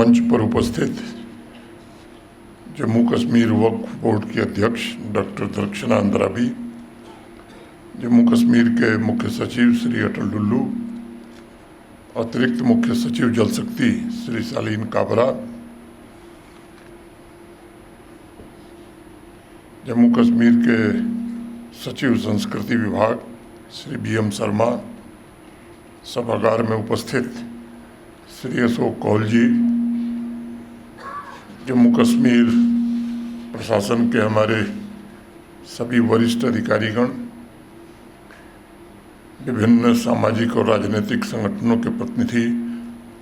मंच पर उपस्थित जम्मू कश्मीर वक्फ बोर्ड की अध्यक्ष डॉक्टर दर्शना अंद्राबी, जम्मू कश्मीर के मुख्य सचिव श्री अटल डुल्लू, अतिरिक्त मुख्य सचिव जल शक्ति श्री शालीन काबरा, जम्मू कश्मीर के सचिव संस्कृति विभाग श्री BM शर्मा, सभागार में उपस्थित श्री अशोक कौल जी, जम्मू कश्मीर प्रशासन के हमारे सभी वरिष्ठ अधिकारीगण, विभिन्न सामाजिक और राजनीतिक संगठनों के प्रतिनिधि,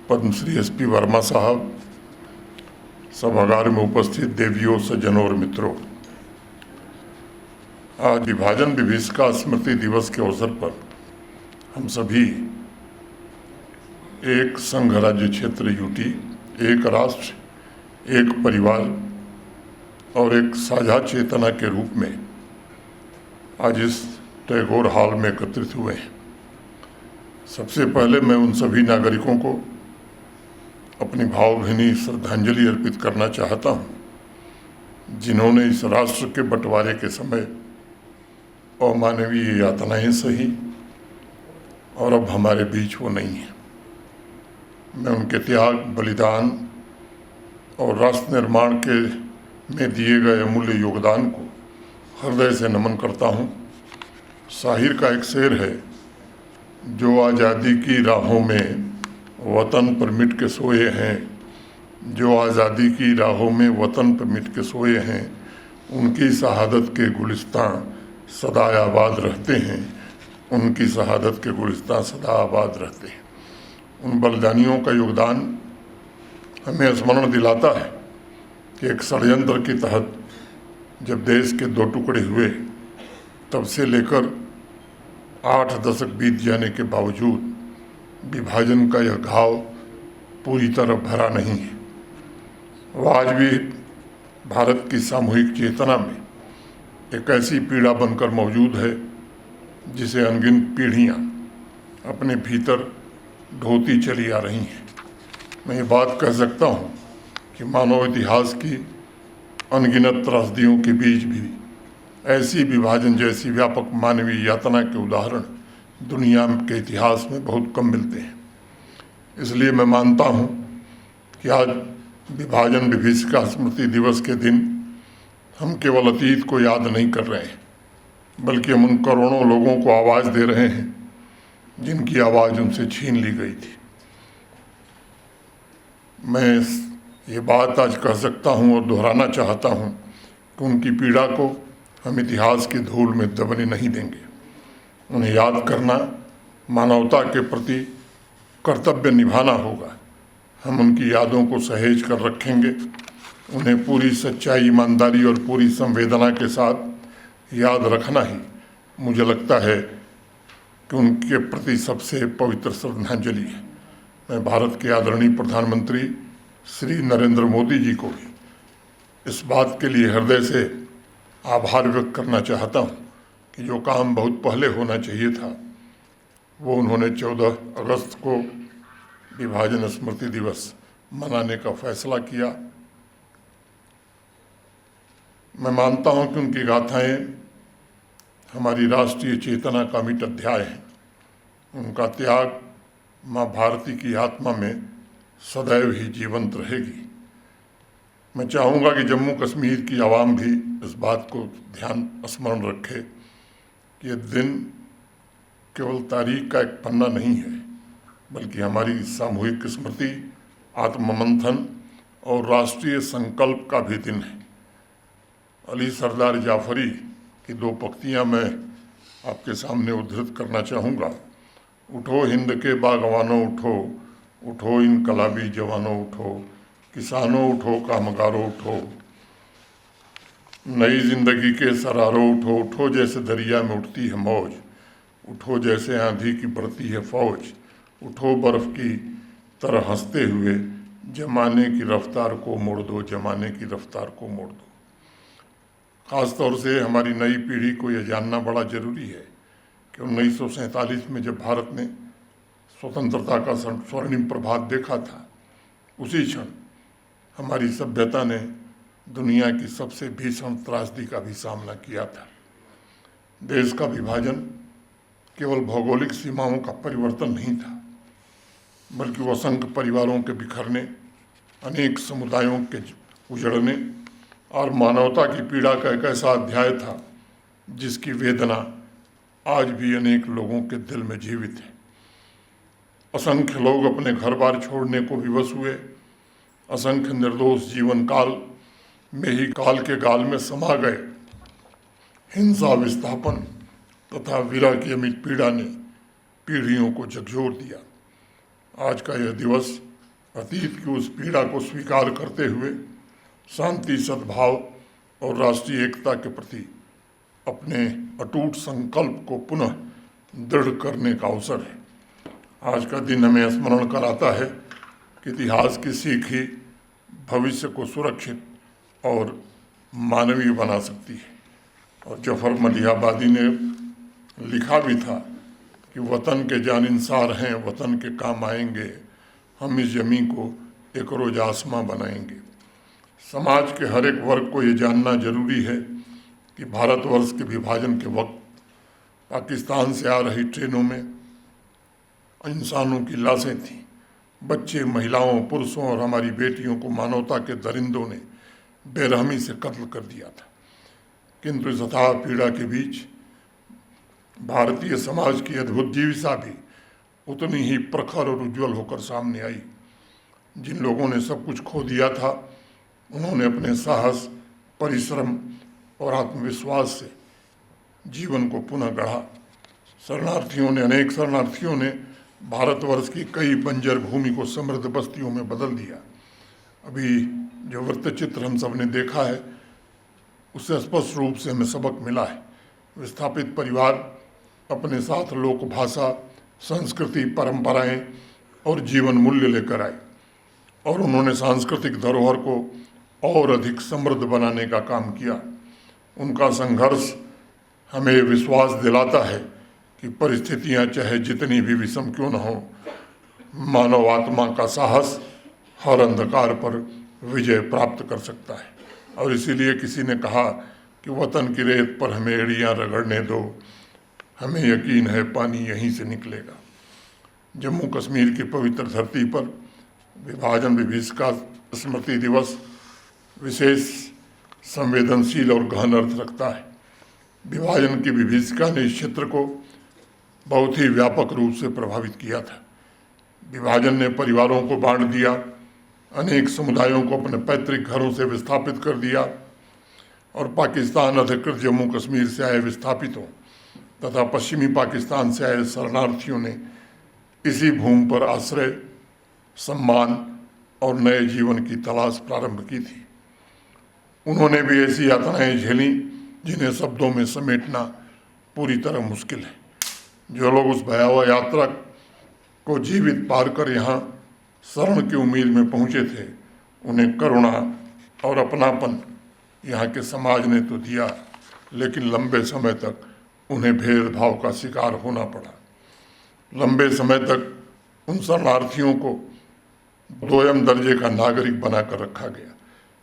पद्मश्री SP वर्मा साहब, सभागार में उपस्थित देवियों, सज्जनों और मित्रों, आज विभाजन विभीषिका स्मृति दिवस के अवसर पर हम सभी एक संघ राज्य क्षेत्र UT, एक राष्ट्र, एक परिवार और एक साझा चेतना के रूप में आज इस टैगोर हॉल में एकत्रित हुए हैं। सबसे पहले मैं उन सभी नागरिकों को अपनी भावभीनी श्रद्धांजलि अर्पित करना चाहता हूं, जिन्होंने इस राष्ट्र के बंटवारे के समय अमानवीय यातनाएं सही और अब हमारे बीच वो नहीं है। मैं उनके त्याग, बलिदान और राष्ट्र निर्माण के में दिए गए अमूल्य योगदान को हृदय से नमन करता हूं। शाहिर का एक शेर है, जो आज़ादी की राहों में वतन पर मिट के सोए हैं, जो आज़ादी की राहों में वतन पर मिट के सोए हैं, उनकी शहादत के गुलिस्तां सदा आबाद रहते हैं, उनकी शहादत के गुलिस्तां सदा आबाद रहते हैं। उन बलिदानियों का योगदान हमें स्मरण दिलाता है कि एक षड्यंत्र के तहत जब देश के 2 टुकड़े हुए, तब से लेकर 8 दशक बीत जाने के बावजूद विभाजन का यह घाव पूरी तरह भरा नहीं है। वह आज भी भारत की सामूहिक चेतना में एक ऐसी पीड़ा बनकर मौजूद है, जिसे अनगिनत पीढ़ियां अपने भीतर ढोती चली आ रही हैं। मैं ये बात कह सकता हूँ कि मानव इतिहास की अनगिनत त्रासदियों के बीच भी ऐसी विभाजन जैसी व्यापक मानवीय यातना के उदाहरण दुनिया के इतिहास में बहुत कम मिलते हैं। इसलिए मैं मानता हूँ कि आज विभाजन विभीषिका स्मृति दिवस के दिन हम केवल अतीत को याद नहीं कर रहे हैं, बल्कि हम उन करोड़ों लोगों को आवाज़ दे रहे हैं जिनकी आवाज़ उनसे छीन ली गई थी। मैं ये बात आज कह सकता हूँ और दोहराना चाहता हूँ कि उनकी पीड़ा को हम इतिहास की धूल में दबने नहीं देंगे। उन्हें याद करना, मानवता के प्रति कर्तव्य निभाना होगा। हम उनकी यादों को सहेज कर रखेंगे, उन्हें पूरी सच्चाई, ईमानदारी और पूरी संवेदना के साथ याद रखना ही मुझे लगता है कि उनके प्रति सबसे पवित्र श्रद्धांजलि है। मैं भारत के आदरणीय प्रधानमंत्री श्री नरेंद्र मोदी जी को भी इस बात के लिए हृदय से आभार व्यक्त करना चाहता हूँ कि जो काम बहुत पहले होना चाहिए था, वो उन्होंने 14 अगस्त को विभाजन स्मृति दिवस मनाने का फैसला किया। मैं मानता हूँ कि उनकी गाथाएँ हमारी राष्ट्रीय चेतना का अमिट अध्याय है। उनका त्याग माँ भारती की आत्मा में सदैव ही जीवंत रहेगी। मैं चाहूँगा कि जम्मू कश्मीर की आवाम भी इस बात को ध्यान स्मरण रखे कि यह दिन केवल तारीख का एक पन्ना नहीं है, बल्कि हमारी सामूहिक स्मृति, आत्ममंथन और राष्ट्रीय संकल्प का भी दिन है। अली सरदार जाफरी की 2 पंक्तियाँ मैं आपके सामने उद्धृत करना चाहूँगा। उठो हिंद के बागवानों उठो, उठो इनकलाबी जवानों उठो, किसानों उठो, कामगारों उठो, नई जिंदगी के सरारों उठो, उठो जैसे दरिया में उठती है मौज, उठो जैसे आंधी की बढ़ती है फौज, उठो बर्फ की तरह हंसते हुए, जमाने की रफ्तार को मोड़ दो, जमाने की रफ्तार को मोड़ दो। ख़ास तौर से हमारी नई पीढ़ी को यह जानना बड़ा ज़रूरी है कि 1947 में जब भारत ने स्वतंत्रता का स्वर्णिम प्रभात देखा था, उसी क्षण हमारी सभ्यता ने दुनिया की सबसे भीषण त्रासदी का भी सामना किया था। देश का विभाजन केवल भौगोलिक सीमाओं का परिवर्तन नहीं था, बल्कि वो असंख्य परिवारों के बिखरने, अनेक समुदायों के उजड़ने और मानवता की पीड़ा का एक ऐसा अध्याय था जिसकी वेदना आज भी अनेक लोगों के दिल में जीवित है। असंख्य लोग अपने घर बार छोड़ने को विवश हुए, असंख्य निर्दोष जीवन काल में ही काल के गाल में समा गए। हिंसा, विस्थापन तथा विरह की अमित पीड़ा ने पीढ़ियों को झकझोर दिया। आज का यह दिवस अतीत की उस पीड़ा को स्वीकार करते हुए शांति, सद्भाव और राष्ट्रीय एकता के प्रति अपने अटूट संकल्प को पुनः दृढ़ करने का अवसर है। आज का दिन हमें स्मरण कराता है कि इतिहास की सीख ही भविष्य को सुरक्षित और मानवीय बना सकती है। और जफर मलिहाबादी ने लिखा भी था कि वतन के जानिसार हैं, वतन के काम आएंगे, हम इस ज़मीं को एक रोज़ आसमां बनाएंगे। समाज के हर एक वर्ग को ये जानना जरूरी है कि भारतवर्ष के विभाजन के वक्त पाकिस्तान से आ रही ट्रेनों में इंसानों की लाशें थीं। बच्चे, महिलाओं, पुरुषों और हमारी बेटियों को मानवता के दरिंदों ने बेरहमी से कत्ल कर दिया था। किंतु इस अथाह पीड़ा के बीच भारतीय समाज की अद्भुत जीविका भी उतनी ही प्रखर और उज्जवल होकर सामने आई। जिन लोगों ने सब कुछ खो दिया था, उन्होंने अपने साहस, परिश्रम और आत्मविश्वास से जीवन को पुनः गढ़ा। अनेक शरणार्थियों ने भारतवर्ष की कई बंजर भूमि को समृद्ध बस्तियों में बदल दिया। अभी जो वृत्तचित्र हम सब ने देखा है, उससे स्पष्ट रूप से हमें सबक मिला है। विस्थापित परिवार अपने साथ लोक भाषा, संस्कृति, परंपराएं और जीवन मूल्य लेकर आए और उन्होंने सांस्कृतिक धरोहर को और अधिक समृद्ध बनाने का काम किया। उनका संघर्ष हमें विश्वास दिलाता है कि परिस्थितियां चाहे जितनी भी विषम क्यों न हो, मानव आत्मा का साहस हर अंधकार पर विजय प्राप्त कर सकता है। और इसीलिए किसी ने कहा कि वतन की रेत पर हमें एड़ियाँ रगड़ने दो, हमें यकीन है पानी यहीं से निकलेगा। जम्मू कश्मीर की पवित्र धरती पर विभाजन विभीषिका स्मृति दिवस विशेष संवेदनशील और गहन अर्थ रखता है। विभाजन की विभीषिका ने इस क्षेत्र को बहुत ही व्यापक रूप से प्रभावित किया था। विभाजन ने परिवारों को बांट दिया, अनेक समुदायों को अपने पैतृक घरों से विस्थापित कर दिया और पाकिस्तान अधिकृत जम्मू कश्मीर से आए विस्थापितों तथा पश्चिमी पाकिस्तान से आए शरणार्थियों ने इसी भूमि पर आश्रय, सम्मान और नए जीवन की तलाश प्रारंभ की थी। उन्होंने भी ऐसी यातनाएं झेली जिन्हें शब्दों में समेटना पूरी तरह मुश्किल है। जो लोग उस भयावह यात्रा को जीवित पार कर यहाँ शरण की उम्मीद में पहुँचे थे, उन्हें करुणा और अपनापन यहाँ के समाज ने तो दिया, लेकिन लंबे समय तक उन्हें भेदभाव का शिकार होना पड़ा। लंबे समय तक उन शरणार्थियों को दोयम दर्जे का नागरिक बनाकर रखा गया।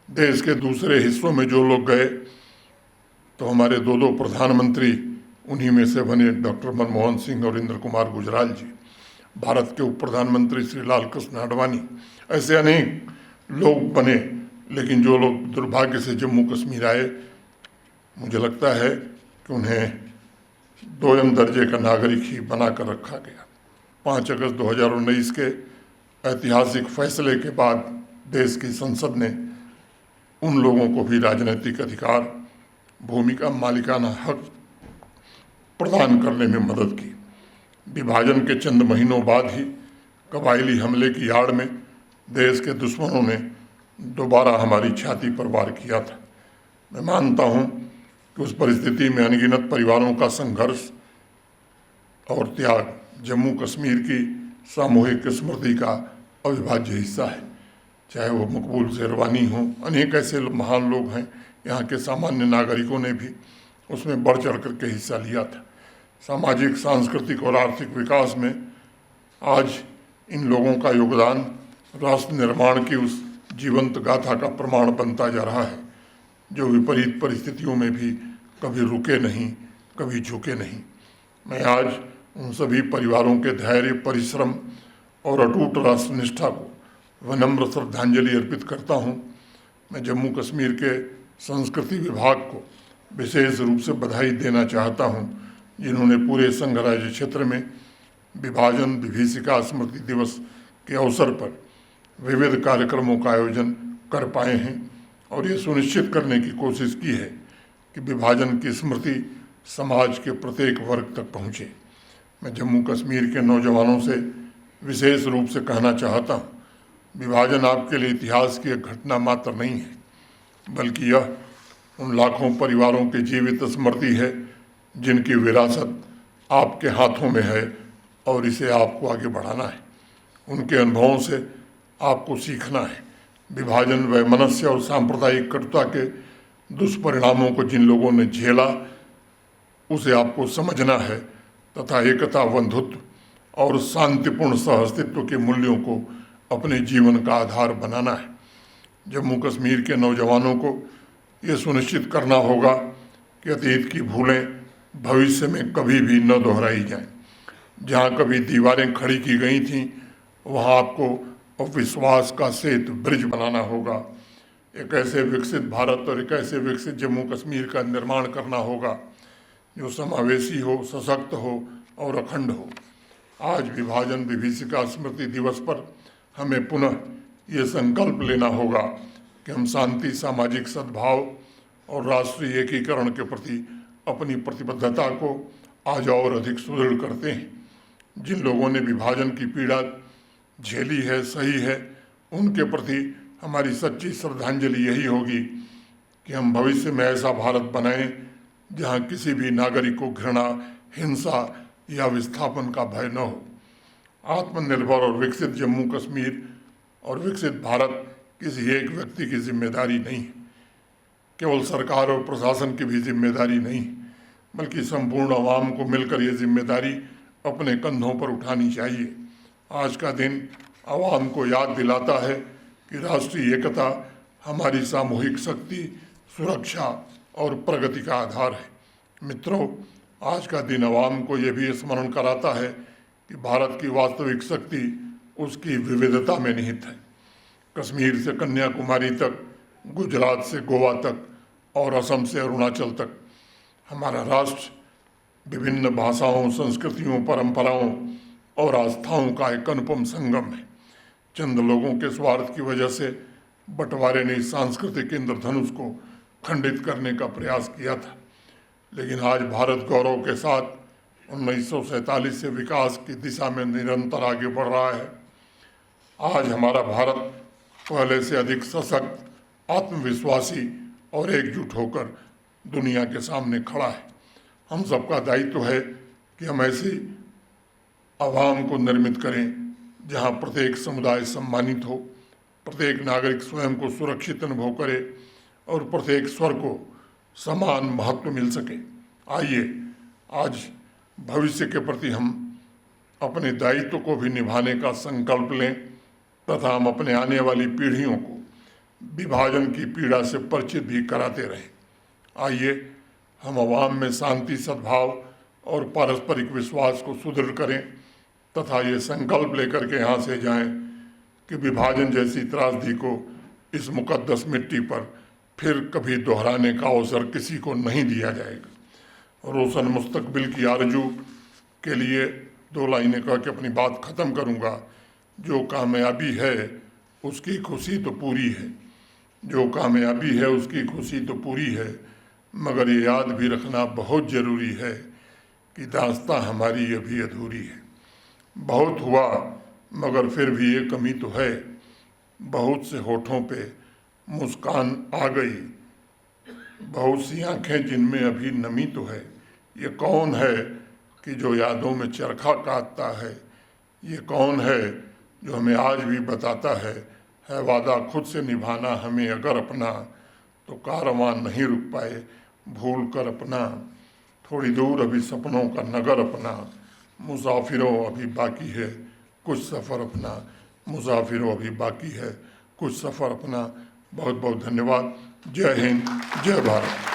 देश के दूसरे हिस्सों में जो लोग गए तो हमारे दो प्रधानमंत्री उन्हीं में से बने, डॉक्टर मनमोहन सिंह और इंद्र कुमार गुजराल जी, भारत के उप प्रधानमंत्री श्री लाल कृष्ण आडवाणी, ऐसे अनेक लोग बने। लेकिन जो लोग दुर्भाग्य से जम्मू कश्मीर आए, मुझे लगता है कि उन्हें दोयम दर्जे का नागरिक ही बनाकर रखा गया। 5 अगस्त 2019 के ऐतिहासिक फैसले के बाद देश की संसद ने उन लोगों को भी राजनीतिक अधिकार, भूमि का मालिकाना हक प्रदान करने में मदद की। विभाजन के चंद महीनों बाद ही कबायली हमले की आड़ में देश के दुश्मनों ने दोबारा हमारी छाती पर वार किया था। मैं मानता हूँ कि उस परिस्थिति में अनगिनत परिवारों का संघर्ष और त्याग जम्मू कश्मीर की सामूहिक स्मृति का अविभाज्य हिस्सा है। चाहे वो मकबूल शेरवानी हो, अनेक ऐसे महान लोग हैं, यहाँ के सामान्य नागरिकों ने भी उसमें बढ़ चढ़ करके हिस्सा लिया था। सामाजिक, सांस्कृतिक और आर्थिक विकास में आज इन लोगों का योगदान राष्ट्र निर्माण की उस जीवंत गाथा का प्रमाण बनता जा रहा है, जो विपरीत परिस्थितियों में भी कभी रुके नहीं, कभी झुके नहीं। मैं आज उन सभी परिवारों के धैर्य, परिश्रम और अटूट राष्ट्रनिष्ठा को विनम्र श्रद्धांजलि अर्पित करता हूँ। मैं जम्मू कश्मीर के संस्कृति विभाग को विशेष रूप से बधाई देना चाहता हूँ, जिन्होंने पूरे संघ राज्य क्षेत्र में विभाजन विभीषिका स्मृति दिवस के अवसर पर विविध कार्यक्रमों का आयोजन कर पाए हैं और ये सुनिश्चित करने की कोशिश की है कि विभाजन की स्मृति समाज के प्रत्येक वर्ग तक पहुँचे। मैं जम्मू कश्मीर के नौजवानों से विशेष रूप से कहना चाहता हूँ, विभाजन आपके लिए इतिहास की एक घटना मात्र नहीं है, बल्कि यह उन लाखों परिवारों की जीवित स्मृति है जिनकी विरासत आपके हाथों में है और इसे आपको आगे बढ़ाना है। उनके अनुभवों से आपको सीखना है। विभाजन वैमनस्य और सांप्रदायिक कटुता के दुष्परिणामों को जिन लोगों ने झेला, उसे आपको समझना है तथा एकता, बंधुत्व और शांतिपूर्ण सहअस्तित्व के मूल्यों को अपने जीवन का आधार बनाना है। जम्मू कश्मीर के नौजवानों को ये सुनिश्चित करना होगा कि अतीत की भूलें भविष्य में कभी भी न दोहराई जाएं। जहाँ कभी दीवारें खड़ी की गई थीं, वहाँ आपको विश्वास का सेतु ब्रिज बनाना होगा। एक ऐसे विकसित भारत और एक ऐसे विकसित जम्मू कश्मीर का निर्माण करना होगा जो समावेशी हो, सशक्त हो और अखंड हो। आज विभाजन विभीषिका स्मृति दिवस पर हमें पुनः ये संकल्प लेना होगा कि हम शांति, सामाजिक सद्भाव और राष्ट्रीय एकीकरण के प्रति अपनी प्रतिबद्धता को आज और अधिक सुदृढ़ करते हैं। जिन लोगों ने विभाजन की पीड़ा झेली है, सही है, उनके प्रति हमारी सच्ची श्रद्धांजलि यही होगी कि हम भविष्य में ऐसा भारत बनाएं जहां किसी भी नागरिक को घृणा, हिंसा या विस्थापन का भय न हो। आत्मनिर्भर और विकसित जम्मू कश्मीर और विकसित भारत किसी एक व्यक्ति की जिम्मेदारी नहीं है, केवल सरकार और प्रशासन की भी जिम्मेदारी नहीं, बल्कि संपूर्ण आवाम को मिलकर ये जिम्मेदारी अपने कंधों पर उठानी चाहिए। आज का दिन आवाम को याद दिलाता है कि राष्ट्रीय एकता हमारी सामूहिक शक्ति, सुरक्षा और प्रगति का आधार है। मित्रों, आज का दिन आवाम को ये भी स्मरण कराता है कि भारत की वास्तविक शक्ति उसकी विविधता में निहित है। कश्मीर से कन्याकुमारी तक, गुजरात से गोवा तक और असम से अरुणाचल तक हमारा राष्ट्र विभिन्न भाषाओं, संस्कृतियों, परंपराओं और आस्थाओं का एक अनुपम संगम है। चंद लोगों के स्वार्थ की वजह से बंटवारे ने इस सांस्कृतिक इंद्रधनुष को खंडित करने का प्रयास किया था, लेकिन आज भारत गौरव के साथ 1947 से विकास की दिशा में निरंतर आगे बढ़ रहा है। आज हमारा भारत पहले से अधिक सशक्त, आत्मविश्वासी और एकजुट होकर दुनिया के सामने खड़ा है। हम सबका दायित्व है कि हम ऐसी आवाम को निर्मित करें जहां प्रत्येक समुदाय सम्मानित हो, प्रत्येक नागरिक स्वयं को सुरक्षित अनुभव करे और प्रत्येक स्वर को समान महत्व मिल सके। आइए आज भविष्य के प्रति हम अपने दायित्व को भी निभाने का संकल्प लें तथा हम अपने आने वाली पीढ़ियों को विभाजन की पीड़ा से परिचित भी कराते रहें। आइए हम आवाम में शांति, सद्भाव और पारस्परिक विश्वास को सुदृढ़ करें तथा ये संकल्प लेकर के यहाँ से जाएं कि विभाजन जैसी त्रासदी को इस मुकद्दस मिट्टी पर फिर कभी दोहराने का अवसर किसी को नहीं दिया जाएगा। रोशन मुस्तकबिल की आरजू के लिए 2 लाइनें कह के अपनी बात ख़त्म करूँगा। जो कामयाबी है उसकी खुशी तो पूरी है, जो कामयाबी है उसकी खुशी तो पूरी है, मगर ये याद भी रखना बहुत ज़रूरी है कि दास्तां हमारी अभी अधूरी है। बहुत हुआ मगर फिर भी ये कमी तो है, बहुत से होठों पे मुस्कान आ गई, बहुत सी आंखें जिनमें अभी नमी तो है। ये कौन है कि जो यादों में चरखा काटता है, ये कौन है जो हमें आज भी बताता है वादा खुद से निभाना हमें अगर अपना, तो कारवां नहीं रुक पाए भूल कर अपना, थोड़ी दूर अभी सपनों का नगर अपना, मुसाफिरों अभी बाकी है कुछ सफ़र अपना, मुसाफिरों अभी बाकी है कुछ सफ़र अपना। बहुत बहुत धन्यवाद। जय हिंद, जय भारत।